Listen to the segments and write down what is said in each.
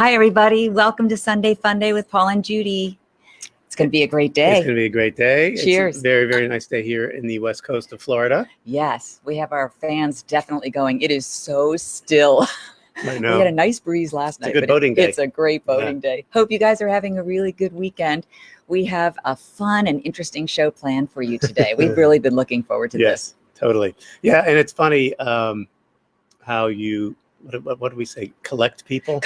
Hi, everybody. Welcome to Sunday Funday with Paul and Judy. It's going to be a great day. It's going to be a great day. Cheers. It's a very, very nice day here in the west coast of Florida. Yes, we have our fans definitely going. It is so still. I know. We had a nice breeze last night. It's a good boating day. It's a great boating day. Hope you guys are having a really good weekend. We have a fun and interesting show planned for you today. We've really been looking forward to this. Yes, totally. Yeah, and it's funny how you, what do we say, collect people?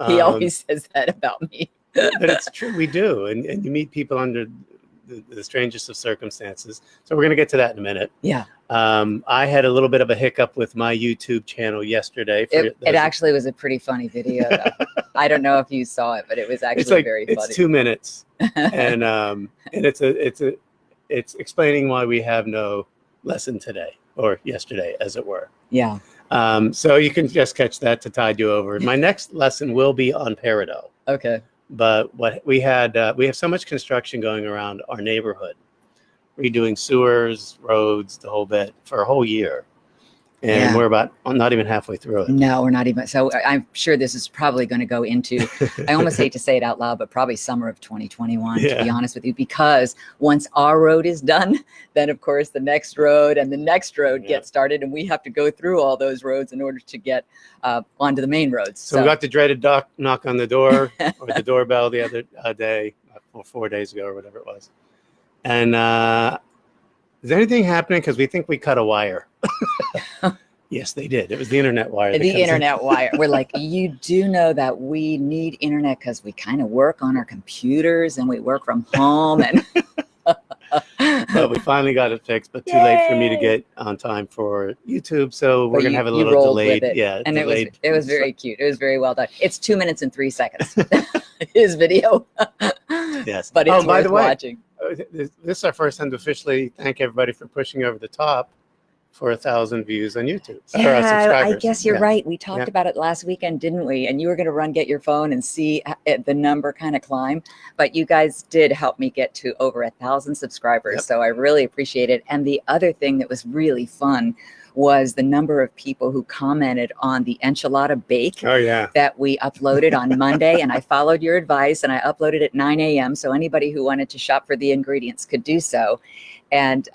He always says that about me. But it's true, we do. And you meet people under the strangest of circumstances. So we're going to get to that in a minute. Yeah. I had a little bit of a hiccup with my YouTube channel yesterday. It actually was a pretty funny video. I don't know if you saw it, but it was actually very funny. It's 2 minutes, and it's explaining why we have no lesson today or yesterday, as it were. Yeah. So you can just catch that to tide you over. My next lesson will be on Peridot. Okay. But what we have so much construction going around our neighborhood, redoing sewers, roads, the whole bit for a whole year. And we're about not even halfway through it. No, we're not even. So I'm sure this is probably going to go into, I almost hate to say it out loud, but probably summer of 2021, to be honest with you, because once our road is done, then of course the next road and the next road gets started, and we have to go through all those roads in order to get onto the main roads. So we got the dreaded knock on the door or the doorbell the other day, or 4 days ago or whatever it was. And is anything happening? Because we think we cut a wire. Yes, they did. It was the internet wire. The internet wire. We're like, you do know that we need internet because we kind of work on our computers and we work from home. And but we finally got it fixed, but too late for me to get on time for YouTube. So we're going to have a little delayed. Yeah, and delayed. It was very cute. It was very well done. It's 2 minutes and 3 seconds. His video. Yes. But it's worth watching. This is our first time to officially thank everybody for pushing over the top for 1,000 views on YouTube. Yeah, I guess you're right. We talked about it last weekend, didn't we? And you were going to get your phone and see the number kind of climb. But you guys did help me get to over 1,000 subscribers. So I really appreciate it. And the other thing that was really fun was the number of people who commented on the enchilada bake that we uploaded on Monday. And I followed your advice and I uploaded at 9 a.m. So anybody who wanted to shop for the ingredients could do so. And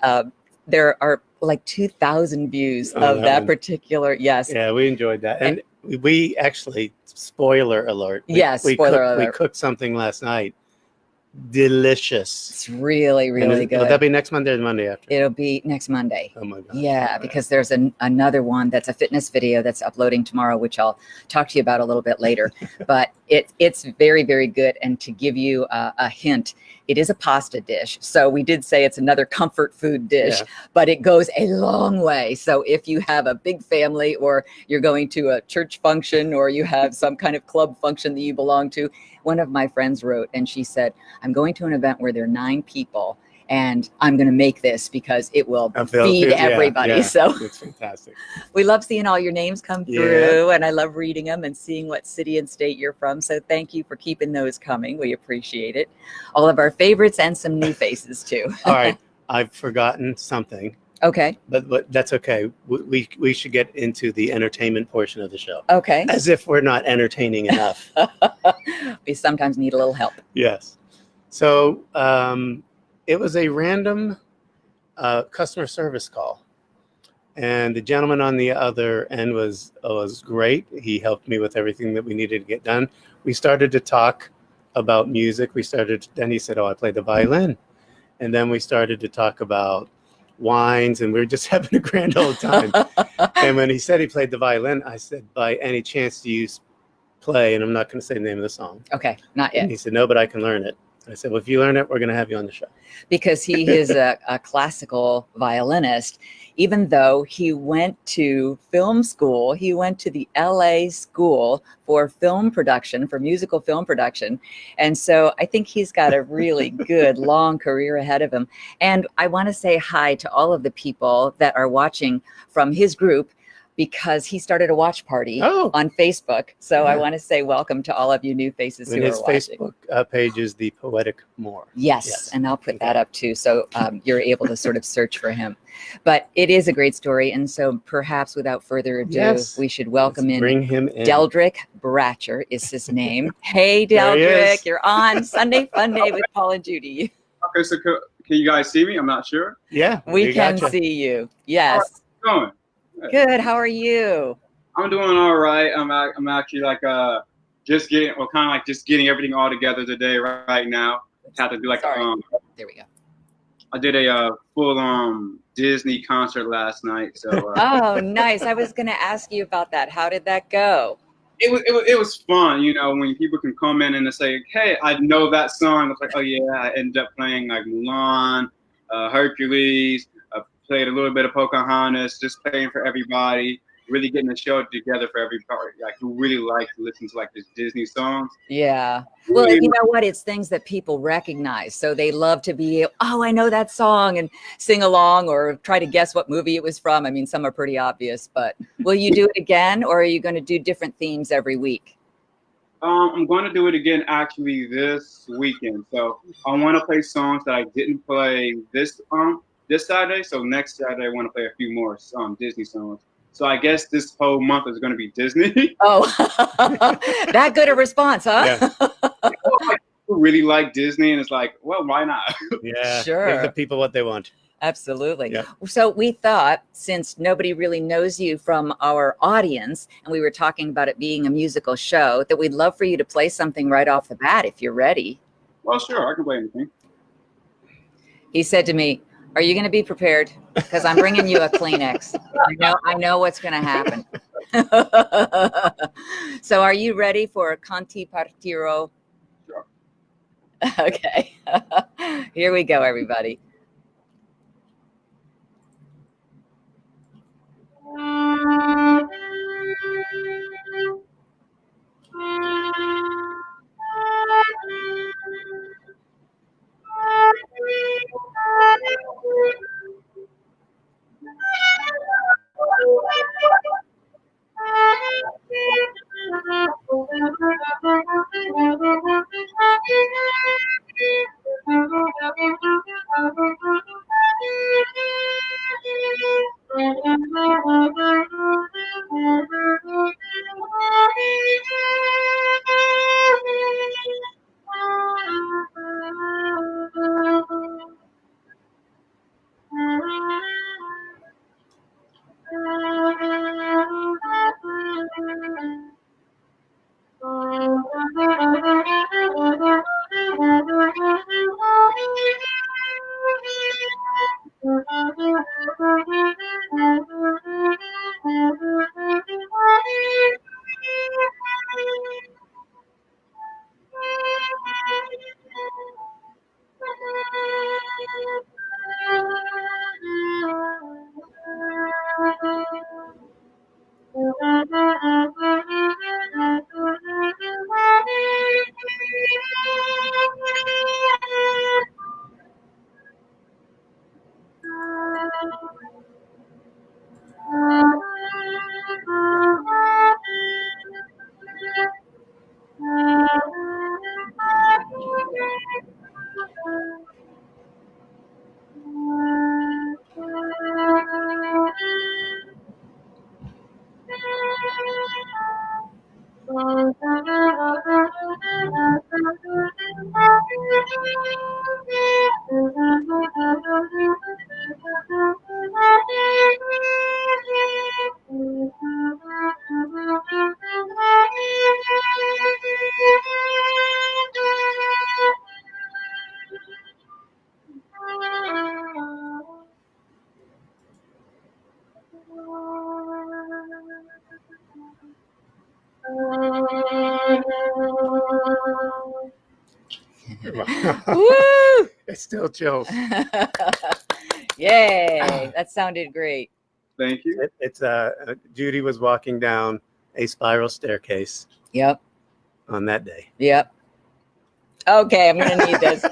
there are like 2,000 views of that particular. Yes. Yeah, we enjoyed that. And we actually, spoiler alert. Spoiler alert. We cooked something last night. Delicious. It's really, really good. Will that be next Monday or the Monday after? It'll be next Monday. Oh my God. Yeah, because there's another one that's a fitness video that's uploading tomorrow, which I'll talk to you about a little bit later. But it's very, very good. And to give you a hint, it is a pasta dish. So we did say it's another comfort food dish, but it goes a long way. So if you have a big family or you're going to a church function or you have some kind of club function that you belong to, one of my friends wrote and she said, I'm going to an event where there are 9 people and I'm going to make this because it will feed everybody. Yeah, so it's fantastic. We love seeing all your names come through and I love reading them and seeing what city and state you're from. So thank you for keeping those coming. We appreciate it. All of our favorites and some new faces too. All right. I've forgotten something. Okay. But that's okay. We should get into the entertainment portion of the show. Okay. As if we're not entertaining enough. We sometimes need a little help. Yes. So it was a random customer service call. And the gentleman on the other end was great. He helped me with everything that we needed to get done. We started to talk about music. Then he said, I play the violin. And then we started to talk about wines, and we were just having a grand old time. And when he said he played the violin, I said, by any chance do you play? And I'm not going to say the name of the song. Okay, not yet. And he said, no, but I can learn it. I said, well, if you learn it, we're going to have you on the show. Because he is a classical violinist, even though he went to film school. He went to the LA School for film production, for musical film production. And so I think he's got a really good long career ahead of him. And I want to say hi to all of the people that are watching from his group, because he started a watch party Oh. on Facebook. So Yeah. I want to say welcome to all of you new faces And who his are watching. Facebook page is The Poetic Moor. Yes, and I'll put that up too, so you're able to sort of search for him. But it is a great story, and so perhaps without further ado, we should welcome Bring him in. Deldrick Bratcher is his name. Hey, There he Deldrick, is. you're on Sunday Funday with Paul and Judy. Okay, so can you guys see me? I'm not sure. Yeah, we can gotcha. see you. Yes. How are you doing? Good. How are you? I'm doing all right. I'm actually like just getting everything all together today right now. Had to do like there we go. I did a full Disney concert last night. So oh, nice. I was gonna ask you about that. How did that go? It was fun, you know, when people can come in and they say, "Hey, I know that song." It's like, oh yeah, I ended up playing like Mulan, Hercules. I played a little bit of Pocahontas, just playing for everybody. Really getting the show together for everybody, like who really like to listen to like this Disney songs. Yeah. Well, you know what? It's things that people recognize, so they love to be, oh, I know that song, and sing along or try to guess what movie it was from. I mean, some are pretty obvious, but will you do it again, or are you going to do different themes every week? I'm going to do it again actually this weekend. So I want to play songs that I didn't play this Saturday. So next Saturday I want to play a few more Disney songs. So I guess this whole month is going to be Disney. Oh, that good a response, huh? Yeah. People really like Disney, and it's like, well, why not? Yeah, sure. Give the people what they want. Absolutely. Yeah. So we thought, since nobody really knows you from our audience, and we were talking about it being a musical show, that we'd love for you to play something right off the bat if you're ready. Well, sure, I can play anything. He said to me, "Are you going to be prepared? Because I'm bringing you a Kleenex. I know what's going to happen." So are you ready for Canti Partiro? Sure. Okay. Here we go, everybody. Woo! It's still chills. Yay! That sounded great. Thank you. It's Judy was walking down a spiral staircase. Yep. On that day. Yep. Okay, I'm gonna need this.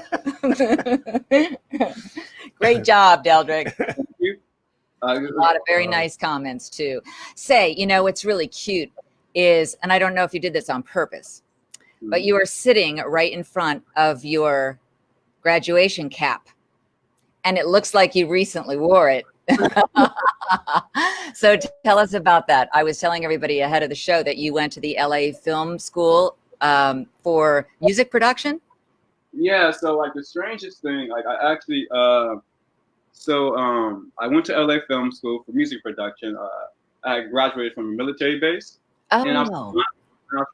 Great job, Deldrick. Thank you. A lot of very nice comments too. Say, what's really cute is, and I don't know if you did this on purpose, but you are sitting right in front of your graduation cap, and it looks like you recently wore it. So tell us about that. I was telling everybody ahead of the show that you went to the LA Film School for music production. Yeah, so like the strangest thing, like I actually I went to LA Film School for music production. I graduated from a military base, and I was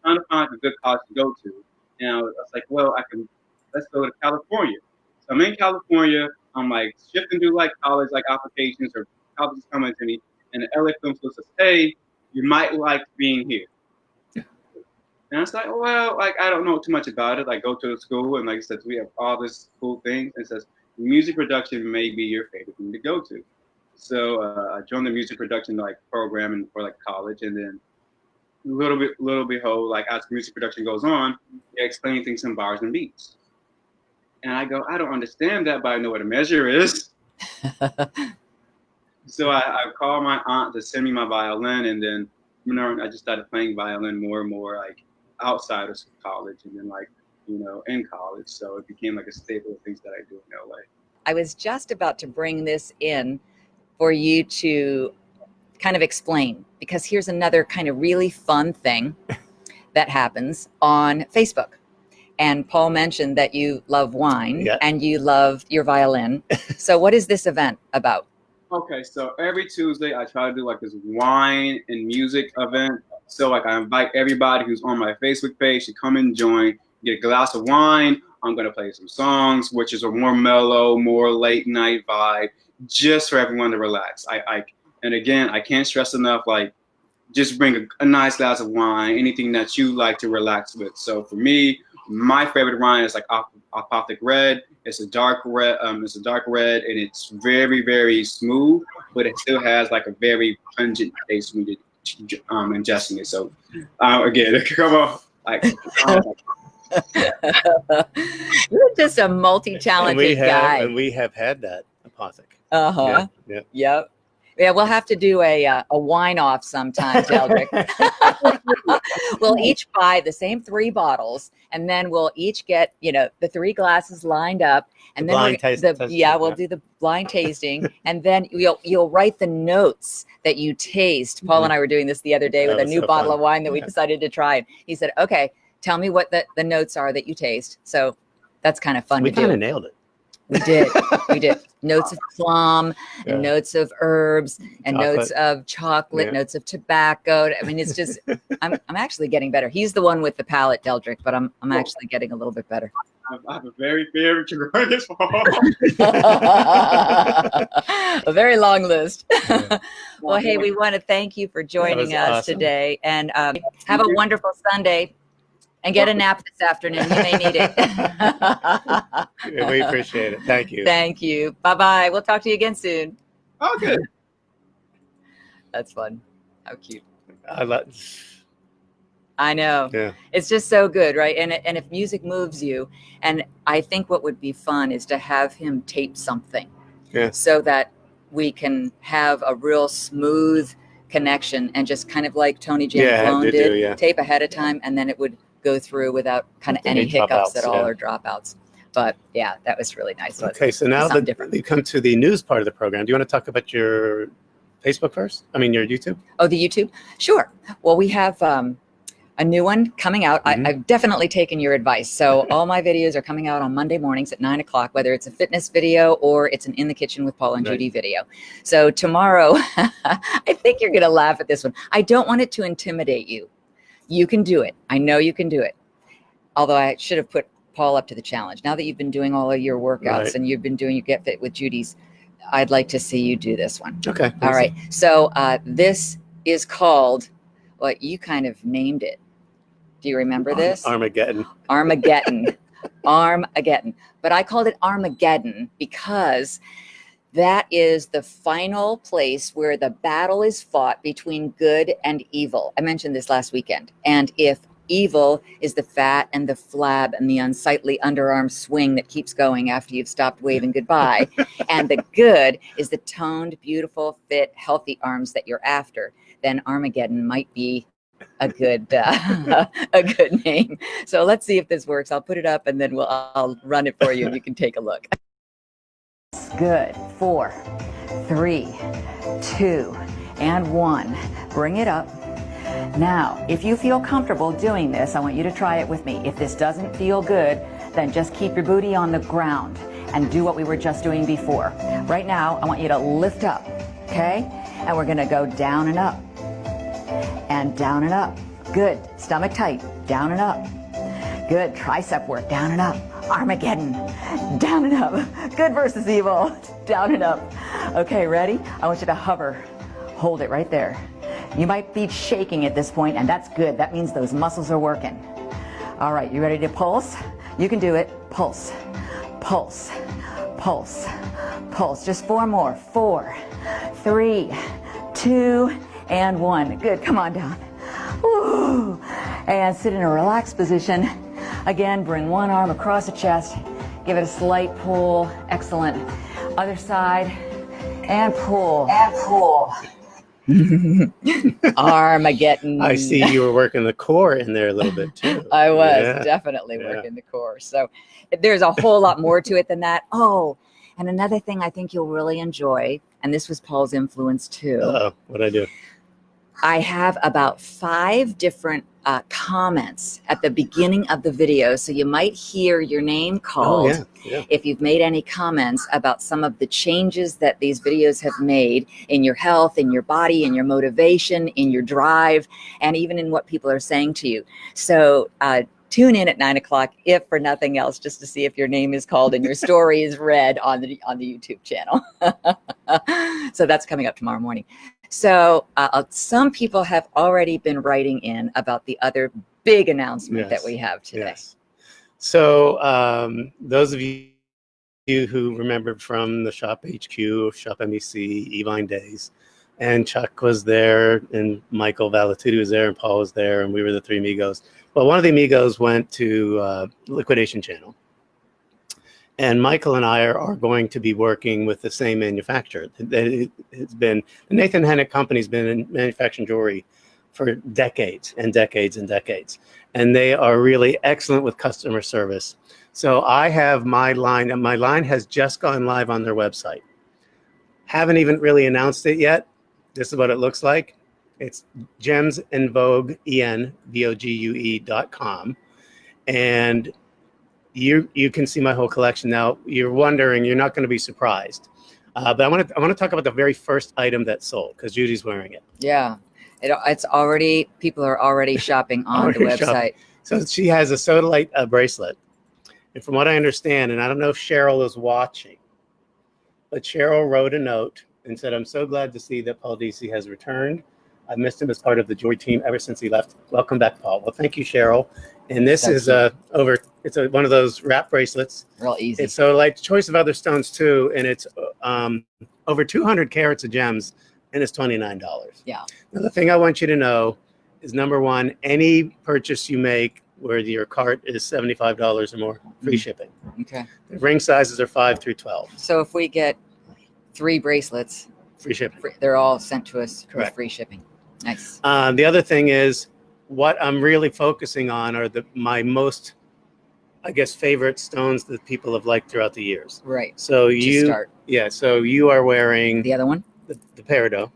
trying to find a good college to go to. And I was like, well, let's go to California. So I'm in California. I'm like shifting through like college like applications or colleges coming to me, and the LA Film School says, hey, you might like being here. And I was like, well, like I don't know too much about it. Like go to the school, and like I said, we have all this cool things. And it says music production may be your favorite thing to go to. So I joined the music production like program and for like college, and then little behold, like as music production goes on, they explain things in bars and beats. And I go, I don't understand that, but I know what a measure is. So I called my aunt to send me my violin, and then I just started playing violin more and more, like outside of college, and then like in college. So it became like a staple of things that I do in LA. I was just about to bring this in for you to kind of explain, because here's another kind of really fun thing that happens on Facebook. And Paul mentioned that you love wine and you love your violin. So what is this event about? Okay, so every Tuesday I try to do like this wine and music event. So like I invite everybody who's on my Facebook page to come and join, get a glass of wine. I'm gonna play some songs, which is a more mellow, more late night vibe, just for everyone to relax. And again, I can't stress enough, like just bring a nice glass of wine, anything that you like to relax with. So for me, my favorite wine is like Opal Red. It's a dark red. And it's very, very smooth, but it still has like a very pungent taste when you're ingesting it. So again, come on, You're just a multi-talented guy. And we have had that Opal. Yep. Yeah, we'll have to do a wine off sometime, Deldrick. We'll each buy the same 3 bottles, and then we'll each get the 3 glasses lined up, and then we'll do the blind tasting, and then you'll write the notes that you taste. Paul and I were doing this the other day with a new bottle of wine that we decided to try. And he said, "Okay, tell me what the notes are that you taste." So that's kind of fun to do. We kind of nailed it. We did. Notes of plum, and notes of herbs, and notes of chocolate, notes of tobacco. I mean, it's just, I'm actually getting better. He's the one with the palate, Deldrick, but I'm actually getting a little bit better. I have a very favorite to go this far. A very long list. Well, hey, we want to thank you for joining us today, and have a wonderful Sunday. And get a nap this afternoon. You may need it. We appreciate it. Thank you. Thank you. Bye-bye. We'll talk to you again soon. Okay. That's fun. How cute. I know. Yeah. It's just so good, right? And if music moves you, and I think what would be fun is to have him tape something. Yeah. So that we can have a real smooth connection, and just kind of like Tony Janflone did, tape ahead of time, and then it would go through without kind of any hiccups at all or dropouts. But yeah, that was really nice. Okay, so now that we come to the news part of the program, do you want to talk about your Facebook first? I mean, your YouTube? Oh, the YouTube? Sure. Well, we have a new one coming out. I've definitely taken your advice. So all my videos are coming out on Monday mornings at 9 o'clock, whether it's a fitness video or it's an In the Kitchen with Paul and Judy video. So tomorrow, I think you're going to laugh at this one. I don't want it to intimidate you. You can do it. I know you can do it. Although I should have put Paul up to the challenge. Now that you've been doing all of your workouts and you've been doing your Get Fit with Judy's, I'd like to see you do this one. Okay. All right. So this is called, well, you kind of named it. Do you remember this? Armageddon. Armageddon. Armageddon. But I called it Armageddon because that is the final place where the battle is fought between good and evil. I mentioned this last weekend. And if Evil is the fat and the flab and the unsightly underarm swing that keeps going after you've stopped waving goodbye. And the good is the toned, beautiful, fit, healthy arms that you're after. Then Armageddon might be a good a good name. So let's see if this works. I'll put it up and then I'll run it for you and you can take a look. Good. 4, 3, 2, and 1. Bring it up. Now, if you feel comfortable doing this, I want you to try it with me. If this doesn't feel good, then just keep your booty on the ground and do what we were just doing before. Right now, I want you to lift up, okay? And we're gonna go down and up. And down and up. Good. Stomach tight. Down and up. Good. Tricep work. Down and up. Armageddon. Down and up. Good versus evil. Down and up. Okay, ready? I want you to hover. Hold it right there. You might be shaking at this point, and that's good. That means those muscles are working. All right, you ready to pulse? You can do it. Pulse. Pulse. Pulse. Pulse. Just 4 more. 4, 3, 2, and 1. Good. Come on down. Woo. And sit in a relaxed position. Again, bring one arm across the chest. Give it a slight pull. Excellent. Other side. And pull. And pull. Armageddon. I see you were working the core in there a little bit too. I was definitely working the core. So there's a whole lot more to it than that. Oh, and another thing I think you'll really enjoy, and this was Paul's influence too. What'd I do? I have about 5 different comments at the beginning of the video. So you might hear your name called if you've made any comments about some of the changes that these videos have made in your health, in your body, in your motivation, in your drive, and even in what people are saying to you. So tune in at 9 o'clock, if for nothing else, just to see if your name is called and your story is read on the YouTube channel. So that's coming up tomorrow morning. So some people have already been writing in about the other big announcement that we have today. Yes. So those of you who remembered from the Shop HQ, Shop MEC, Evine days, and Chuck was there, and Michael Valatutti was there, and Paul was there, and we were the 3 amigos. Well, one of the amigos went to Liquidation Channel. And Michael and I are going to be working with the same manufacturer. It's been the Nathan Hennick Company's been in manufacturing jewelry for decades and decades and decades. And they are really excellent with customer service. So I have my line, and my line has just gone live on their website. Haven't even really announced it yet. This is what it looks like. It's gemsinvogue.com. And you can see my whole collection now. You're wondering, you're not going to be surprised, but I want to talk about the very first item that sold, because Judy's wearing it. Yeah, it's already, people are already shopping on the website. So she has a Sodalite bracelet, and from what I understand, and I don't know if Cheryl is watching, but Cheryl wrote a note and said, "I'm so glad to see that Paul DC has returned. I missed him as part of the jewelry team ever since he left. Welcome back, Paul." Well, thank you, Cheryl. And this is one of those wrap bracelets. Real easy. It's so like choice of other stones too, and it's over 200 carats of gems, and it's $29. Yeah. Now, the thing I want you to know is, number one, any purchase you make where your cart is $75 or more, free shipping. Okay. The ring sizes are 5 through 12. So if we get 3 bracelets, free shipping. They're all sent to us Correct. with free shipping. Nice. The other thing is, what I'm really focusing on are my most, I guess, favorite stones that people have liked throughout the years. Right. So so you are wearing the other one, the Peridot,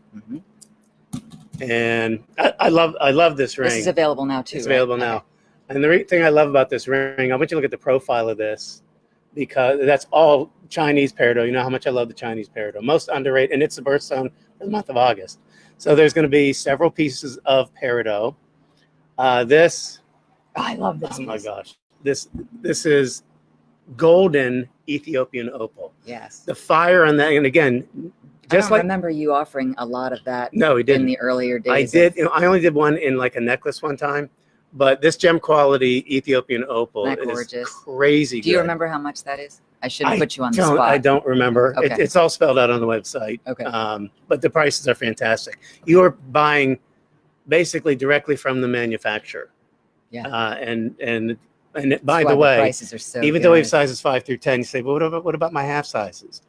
and I love this ring. This is available now too. It's available now, and the thing I love about this ring, I want you to look at the profile of this, because that's all Chinese Peridot. You know how much I love the Chinese Peridot. Most underrated, and it's the birthstone for the month of August. So there's going to be several pieces of Peridot. This, I love this. Oh my gosh, this is golden Ethiopian opal. Yes. The fire on that, and again, just I remember you offering a lot of that. No, he didn't. In the earlier days. I did. I only did one in like a necklace one time, but this gem quality Ethiopian opal is crazy. Do you remember how much that is? I shouldn't put you on the spot. I don't remember. Okay. It's all spelled out on the website. Okay. But the prices are fantastic. You are buying basically directly from the manufacturer. Yeah. And by That's the why way, prices are so even though we have good. sizes 5 through 10, you say, well, what about my half sizes?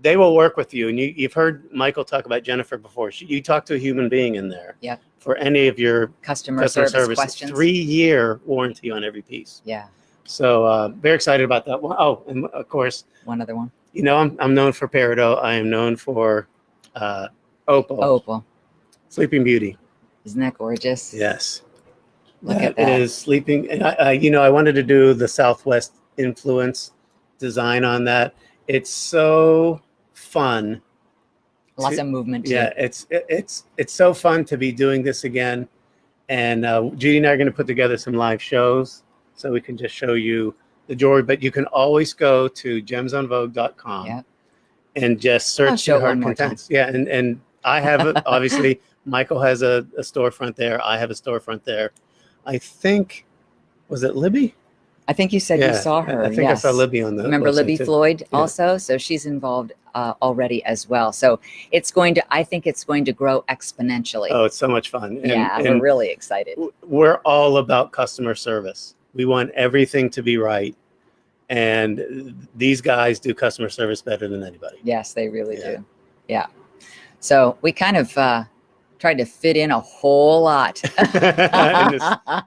They will work with you. And you've heard Michael talk about Jennifer before. You talk to a human being in there. Yeah. For any of your Customer service questions. 3-year warranty on every piece. Yeah. So very excited about that one. Oh, and of course, one other one. You know, I'm known for Peridot. I am known for Opal. Opal. Sleeping Beauty. Isn't that gorgeous? Yes. Look at that. It is sleeping. And I wanted to do the Southwest influence design on that. It's so fun. Lots of movement too. Yeah, it's so fun to be doing this again. And Judy and I are going to put together some live shows so we can just show you the jewelry. But you can always go to gemsonvogue.com and just search your heart contents. Yeah, and I have obviously Michael has a storefront there. I have a storefront there. I think, was it Libby? I think you said you saw her. I think I saw Libby on the Remember Libby too. Floyd also? So she's involved already as well. So I think it's going to grow exponentially. Oh, it's so much fun. And we're really excited. We're all about customer service. We want everything to be right. And these guys do customer service better than anybody. Yes, they really do. Yeah. So we kind of tried to fit in a whole lot.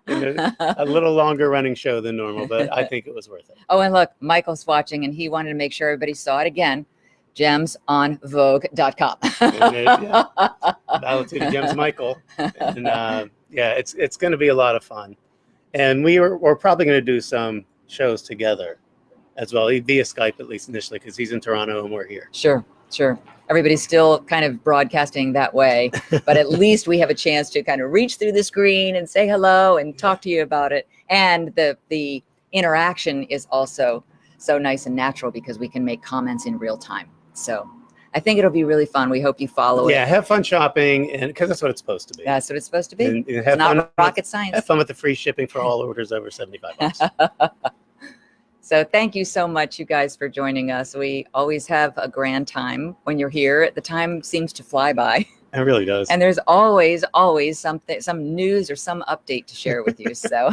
in a little longer running show than normal, but I think it was worth it. Oh, and look, Michael's watching and he wanted to make sure everybody saw it again. gemsonvogue.com. Valid to Gems Michael. And it's going to be a lot of fun. And we're probably going to do some shows together as well, via Skype, at least initially, because he's in Toronto and we're here. Sure. Everybody's still kind of broadcasting that way, but at least we have a chance to kind of reach through the screen and say hello and talk to you about it. And the interaction is also so nice and natural because we can make comments in real time. So I think it'll be really fun. We hope you follow it. Yeah, have fun shopping, and because that's what it's supposed to be. That's what it's supposed to be. And it's not rocket science. Have fun with the free shipping for all orders over $75. So thank you so much, you guys, for joining us. We always have a grand time when you're here. The time seems to fly by. It really does. And there's always something, some news or some update to share with you. So,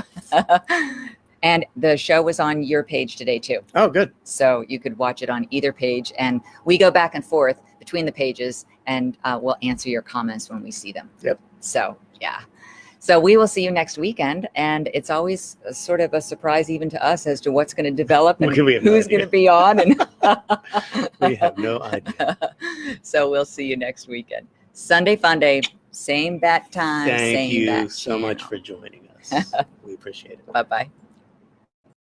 and the show was on your page today too. Oh, good. So you could watch it on either page, and we go back and forth between the pages, and we'll answer your comments when we see them. Yep. So yeah. So we will see you next weekend, and it's always sort of a surprise even to us as to what's going to develop and who's going to be on. And we have no idea. So we'll see you next weekend. Sunday Funday, same bat time. Thank same you bat so channel. much for joining us. We appreciate it. Bye-bye.